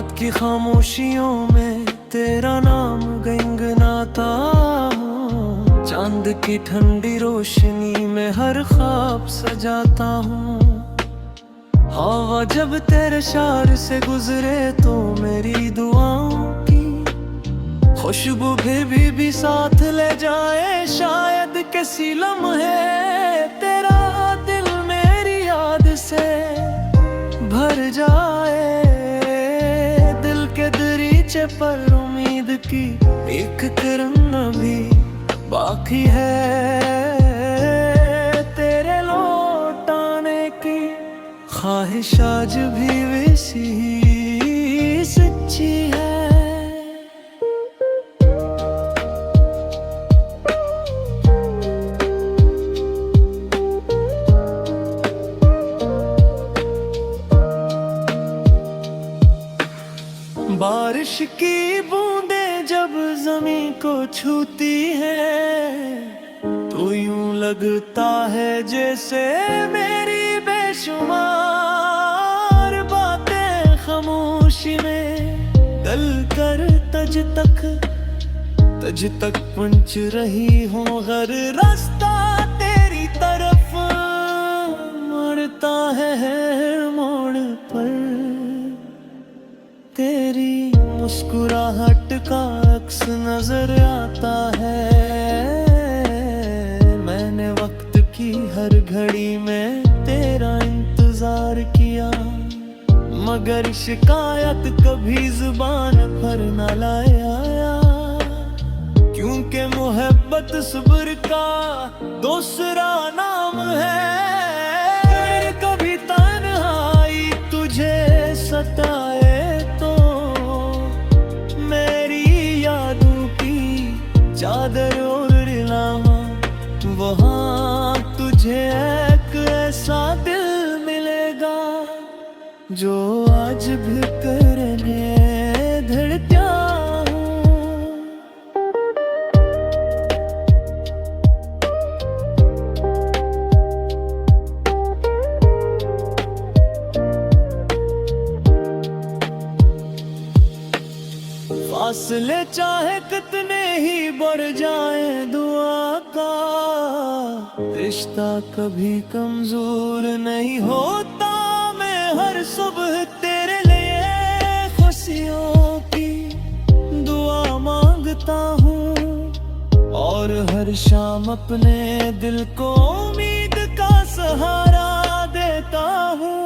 रात की खामोशियों में तेरा नाम गुनगुनाता हूँ। चांद की ठंडी रोशनी में हर ख्वाब सजाता हूँ। हवा जब तेरे शार से गुजरे तो मेरी दुआओं की खुशबू भी साथ ले जाए। शायद किसी लम्हे तेरा दिल मेरी याद से भर जाए। दिल के दरीचे पर उम्मीद की एक किरण अभी बाकी है। तेरे लौट आने की ख्वाहिश आज भी वैसी ही सच्ची है। बारिश की बूंदें जब जमीन को छूती है तो यूं लगता है जैसे मेरी बेशुमार बातें खामोशी में गल कर तज तक पहुंच रही हूँ। हर रास्ता तेरी तरफ मुड़ता है मोड़ पर। तेरी मुस्कुराहट का अक्स नजर आता है। मैंने वक्त की हर घड़ी में तेरा इंतजार किया, मगर शिकायत कभी जुबान पर न लाया। क्योंकि मोहब्बत सब्र का दूसरा नाम है। कभी तन्हाई तुझे सताए चादर ओढ़ लावा, वहाँ तुझे एक ऐसा दिल मिलेगा जो आज भी करने धड़का हूँ। फासले चाहे कितने ही बढ़ जाए, दुआ का रिश्ता कभी कमजोर नहीं होता। मैं हर सुबह तेरे लिए खुशियों की दुआ मांगता हूँ और हर शाम अपने दिल को उम्मीद का सहारा देता हूँ।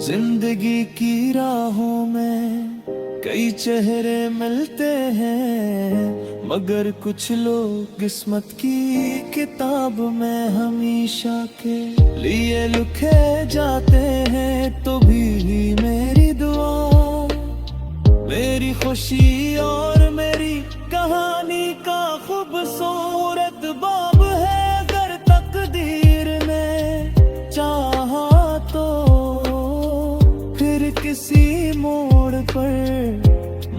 जिंदगी की राहों में कई चेहरे मिलते हैं, मगर कुछ लोग किस्मत की किताब में हमेशा के लिए लिखे जाते हैं। तो भी मेरी दुआ, मेरी खुशी और मेरी कहानी का खूबसूरत बाब है। अगर तकदीर ने चाहा तो फिर किसी मोड़ पर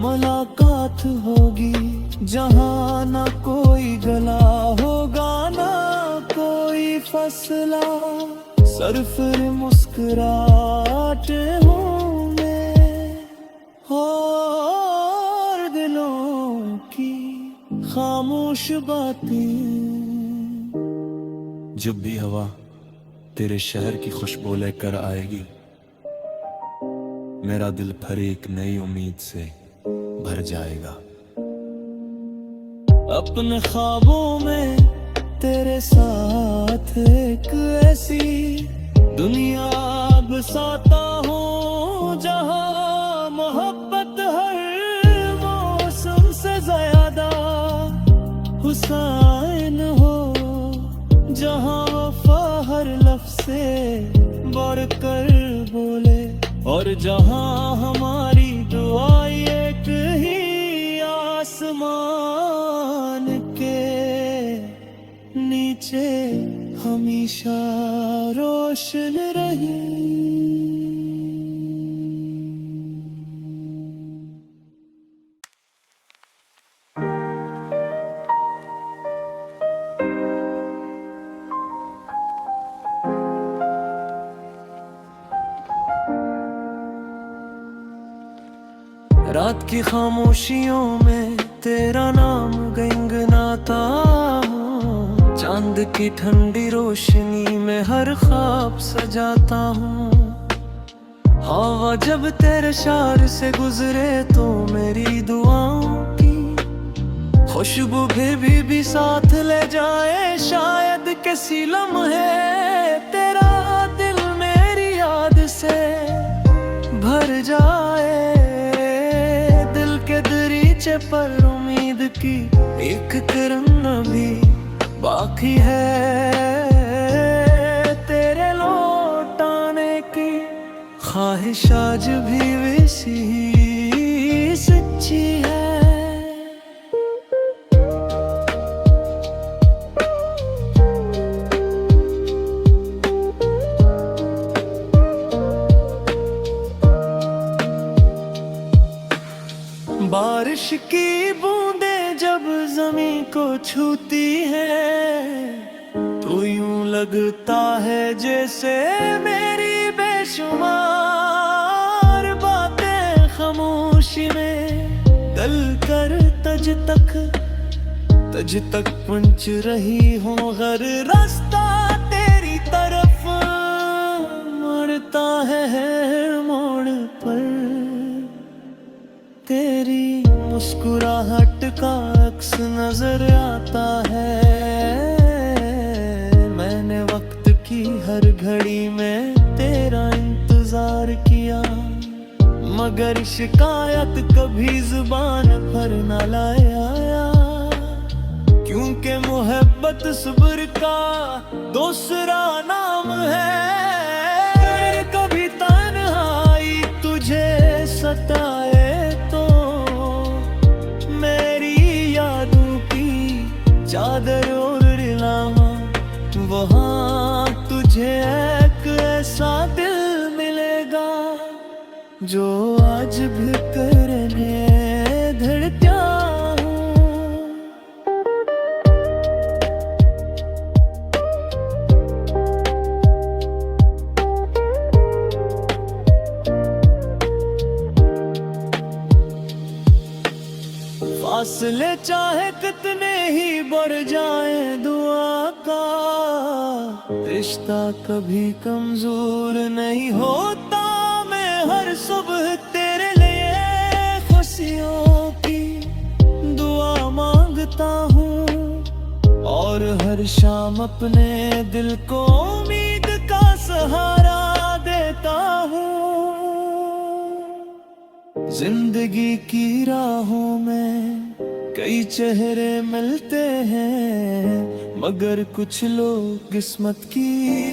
मुलाकात होगी, जहाँ ना कोई गला होगा ना कोई फसला। सरफर मुस्कुराहट हूँ मैं और दिलों की खामोश बातें। जब भी हवा तेरे शहर की खुशबू लेकर आएगी, मेरा दिल फिर एक नई उम्मीद से भर जाएगा। अपने ख्वाबों में तेरे साथ एक ऐसी दुनिया बसाता हूँ, जहाँ मोहब्बत हर मौसम से ज्यादा हुसैन हो, जहाँ वफा हर लफ्ज़ से बढ़कर बोले और जहाँ हमारी दुआ एक ही आसमान के नीचे हमेशा रोशन रही। रात की खामोशियों में तेरा नाम गुनगुनाता हूँ। चांद की ठंडी रोशनी में हर ख्वाब सजाता हूँ। हवा जब तेरे शार से गुजरे तो मेरी दुआओं की खुशबू भी साथ ले जाए। शायद किसी लम्हे तेरा दिल मेरी याद से भर जाए। दिल के दरीचे पर उम्मीद की एक किरण अभी बाकी है। तेरे लौट आने की ख्वाहिश आज भी वैसी ही सच्ची है। बारिश की बूंदें जब जमीन को छूती हैं तो यूं लगता है जैसे मेरी बेशुमार बातें खामोशी में दल कर तज तक पंच रही हो। हर रास्ता तेरी तरफ मुड़ता है मोड़ पर। तेरी मुस्कुराहट का अक्स नजर आता है। मैंने वक्त की हर घड़ी में तेरा इंतजार किया, मगर शिकायत कभी जुबान पर न लाया। क्योंकि मोहब्बत सब्र का दूसरा नाम है। कभी तन्हाई तुझे सताए चादर ओढ़ना वहाँ तुझे एक ऐसा दिल मिलेगा जो आज भी करने धड़का हूँ। फासले चाहे कितने ही बढ़ जाए दुआ का रिश्ता कभी कमजोर नहीं होता। मैं हर सुबह तेरे लिए खुशियों की दुआ मांगता हूँ और हर शाम अपने दिल को उम्मीद का सहारा देता हूँ। जिंदगी की राहों में कई चेहरे मिलते हैं, मगर कुछ लोग किस्मत की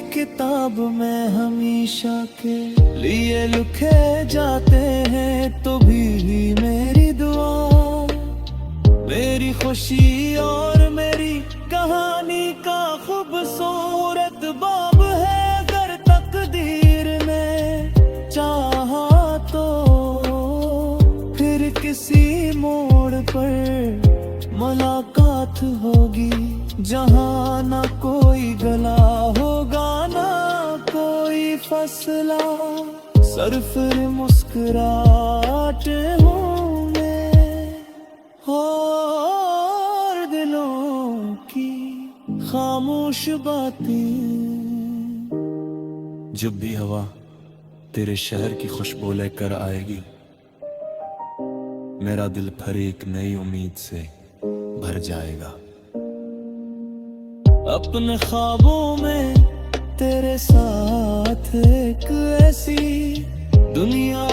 किताब में हमेशा के लिए लिखे जाते हैं। तो भी मेरी दुआ, मेरी खुशी और मेरी कहानी का खूबसूरत बाब है। अगर तकदीर में चाहा तो फिर किसी मोड़ पर मुलाकात होगी, जहाँ ना कोई गला होगा ना कोई फसला। सिर्फ मुस्कुराहट हूँ मैं और दिलों की खामोश बातें। जब भी हवा तेरे शहर की खुशबू लेकर आएगी, मेरा दिल फिर एक नई उम्मीद से भर जाएगा। अपने ख्वाबों में तेरे साथ एक ऐसी दुनिया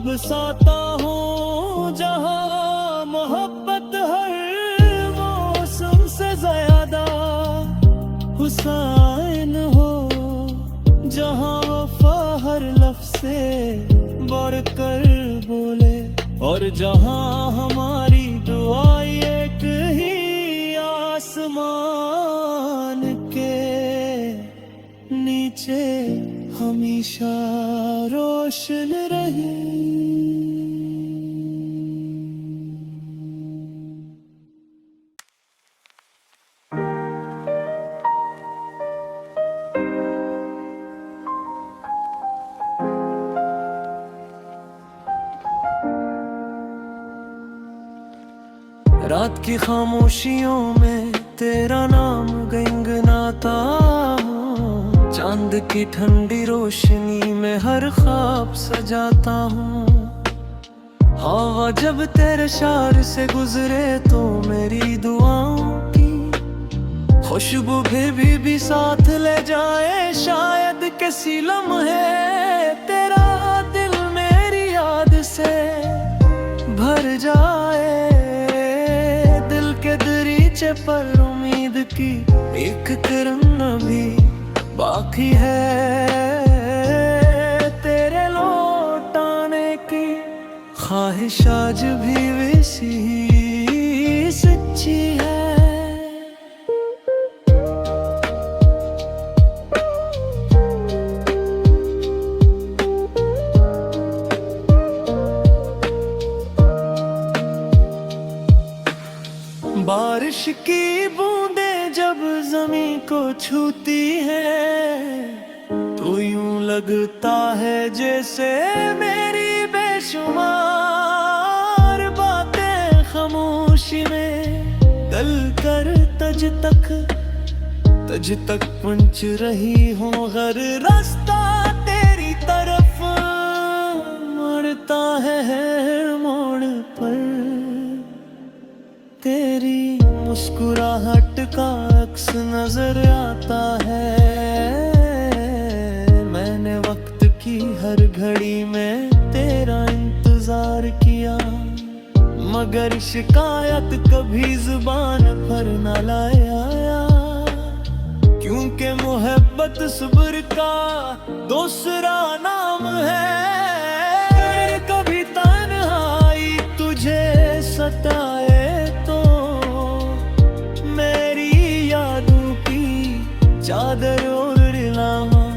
बसाता हूँ, जहाँ मोहब्बत हर मौसम से ज्यादा हुसैन हो, जहाँ वफा हर लफ्ज़ से बढ़कर बोले और जहाँ हमारी दुआ एक ही आसमान के नीचे हमेशा रोशन रहे। रात की खामोशियों में तेरा नाम गुनगुनाता हूँ। चांद की ठंडी रोशनी में हर ख्वाब सजाता हूँ। हवा जब तेरे शार से गुजरे तो मेरी दुआओं की खुशबू भी साथ ले जाए। शायद किसी लम्हे तेरा दिल मेरी याद से भर जाए। दिल के दरीचे पर उम्मीद की एक किरण अभी बाकी है। तेरे लौट आने की ख्वाहिश आज भी वैसी ही सच्ची है। बारिश की बूंदें जब जमीन को छूती हैं तो यूं लगता है जैसे मेरी बेशुमार बातें खामोशी में गल कर तज तक पंच रही हूँ। हर रास्ता तेरी तरफ मुड़ता है हर मोड़ पर। तेरी मुस्कुराहट का अक्स नजर आता है। मैंने वक्त की हर घड़ी में तेरा इंतजार किया, मगर शिकायत कभी जुबान पर न लाया। क्योंकि मोहब्बत सब्र का दूसरा नाम है। कभी तन्हाई तुझे सताए चादर ओढ़ लाऊं,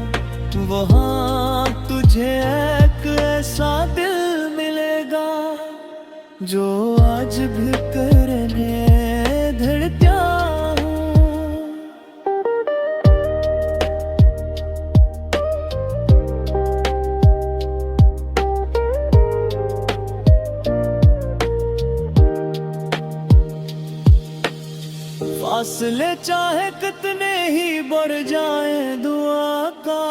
वहाँ तुझे एक ऐसा दिल मिलेगा जो आज भी करने धड़का हूँ। फासले चाहे कितने ही बढ़ जाए दुआ का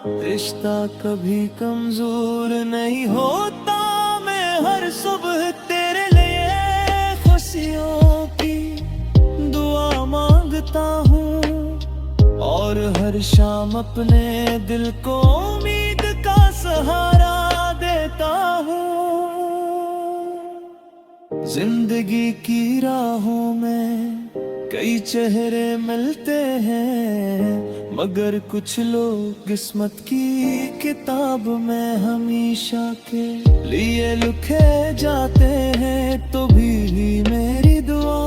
रिश्ता कभी कमजोर नहीं होता। मैं हर सुबह तेरे लिए खुशियों की दुआ मांगता हूँ और हर शाम अपने दिल को उम्मीद का सहारा देता हूँ। जिंदगी की राहों में कई चेहरे मिलते हैं, मगर कुछ लोग किस्मत की किताब में हमेशा के लिए लिखे जाते हैं। तो भी मेरी दुआ,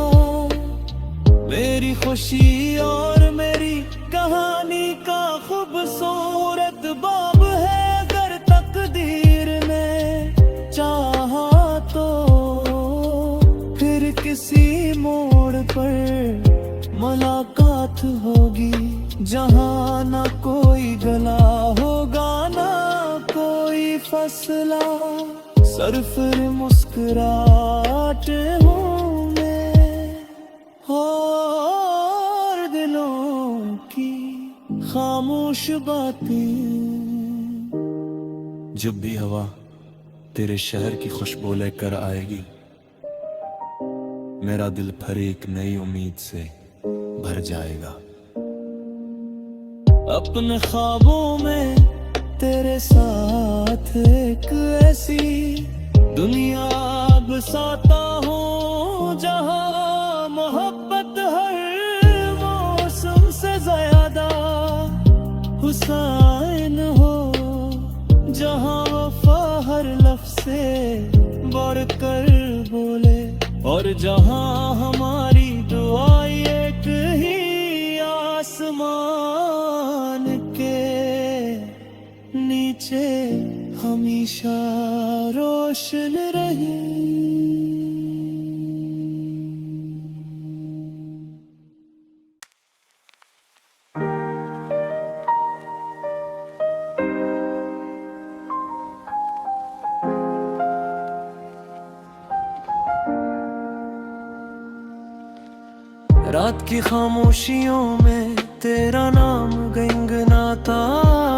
मेरी खुशी और मेरी कहानी का खूबसूरत बाब है। अगर तकदीर ने चाहा तो फिर किसी मोड़ पर मुलाकात होगी, जहाँ ना कोई गला होगा ना कोई फसला। सरफर मुस्कुराहट हूँ मैं और दिलों की खामोश बातें। जब भी हवा तेरे शहर की खुशबू लेकर आएगी, मेरा दिल फिर एक नई उम्मीद से भर जाएगा। अपने ख्वाबों में तेरे साथ एक ऐसी दुनिया बसाता हूँ, जहाँ मोहब्बत हर मौसम से ज्यादा हुसैन हो, जहाँ वफा हर लफ्ज़ से बढ़कर बोले और जहाँ हमारी दुआ एक ही आसमान के नीचे हमेशा रोशन रहे। रात की खामोशियों में तेरा नाम गुनगुनाता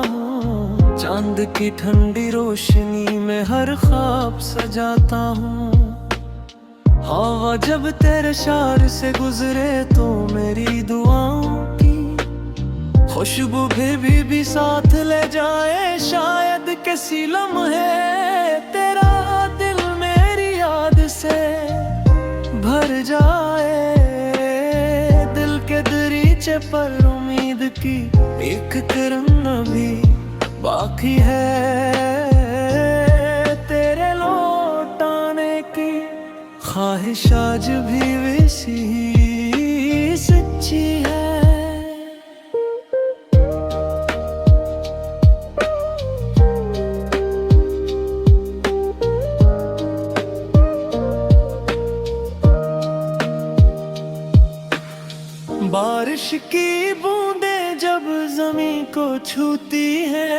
हूँ, चांद की ठंडी रोशनी में हर ख्वाब सजाता हूँ। हवा जब तेरे शार से गुजरे तो मेरी दुआओं की खुशबू भी साथ ले जाए। शायद किसी लम्हे तेरा दिल मेरी याद से भर जाए। दिल के दरीचे पर उम्मीद की एक किरण अभी बाकी है। तेरे लौट आने की ख्वाहिश आज भी वैसी ही सच्ची है। बारिश की बूंदें जब जमीन को छूती है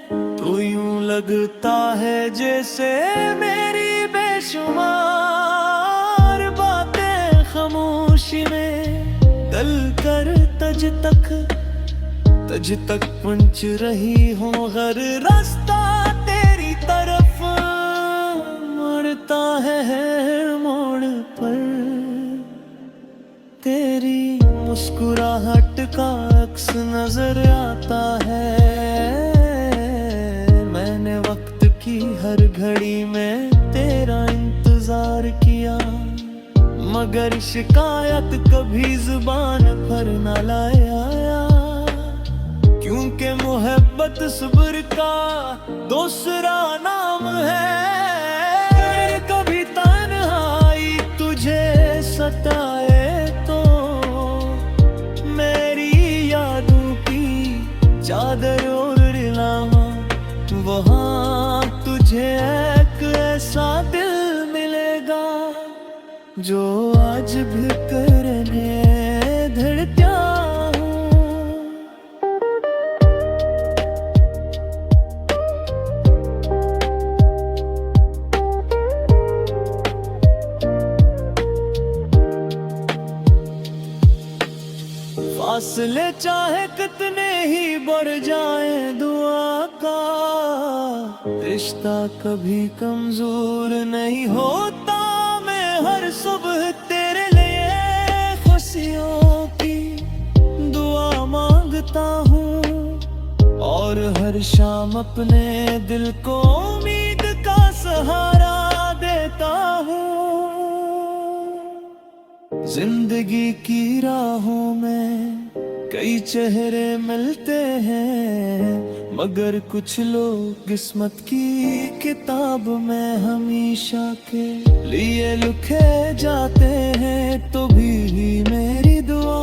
तो यूं लगता है जैसे मेरी बेशुमार बातें खामोशी में दल कर तज तक पंच रही हो। हर रास्ता तेरी तरफ मुड़ता है मोड़ पर। तेरी मुस्कुराहट का अक्स नजर आता है। मैंने वक्त की हर घड़ी में तेरा इंतजार किया, मगर शिकायत कभी जुबान पर न लाया। क्योंकि मोहब्बत सब्र का दूसरा नाम है। कभी तन्हाई तुझे सताए चादर ओढ़ना वहाँ तुझे एक ऐसा दिल मिलेगा जो आज भी करने धड़का हूँ। फासले चाहे कितने ही बढ़ जाए दुआ का रिश्ता कभी कमजोर नहीं होता। मैं हर सुबह तेरे लिए खुशियों की दुआ मांगता हूँ और हर शाम अपने दिल को उम्मीद का सहारा देता हूँ। जिंदगी की राहों में कई चेहरे मिलते हैं, मगर कुछ लोग किस्मत की किताब में हमेशा के लिए लिखे जाते हैं। तो भी मेरी दुआ,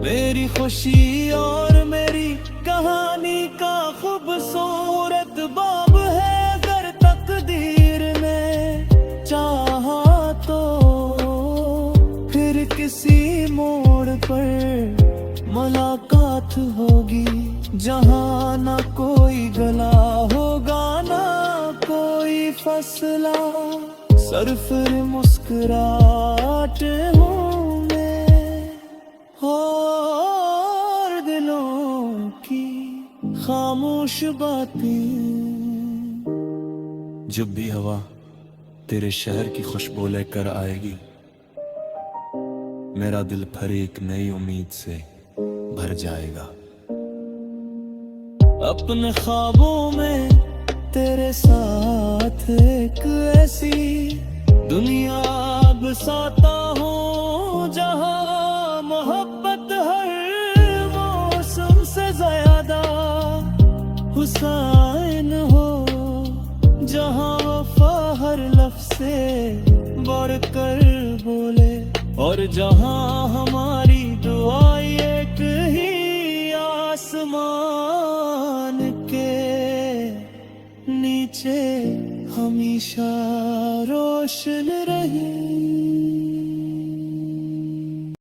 मेरी खुशी और मेरी कहानी का खूबसूरत बाब है। अगर तकदीर में चाहा तो फिर किसी मोड़ पर मुलाकात होगी, जहाँ ना कोई गला होगा ना कोई फसला। सिर्फ मुस्कुराहट हूँ मैं और दिलों की खामोश बातें। जब भी हवा तेरे शहर की खुशबू लेकर आएगी, मेरा दिल फिर एक नई उम्मीद से भर जाएगा। अपने ख्वाबों में तेरे साथ एक ऐसी दुनिया बसाता हूँ, जहाँ मोहब्बत हर मौसम से ज्यादा हुसैन हो, जहाँ वफा हर लफ्ज़ से बढ़कर बोले और जहाँ हमारी दुआ एक ही आसमान के नीचे हमेशा रोशन रही।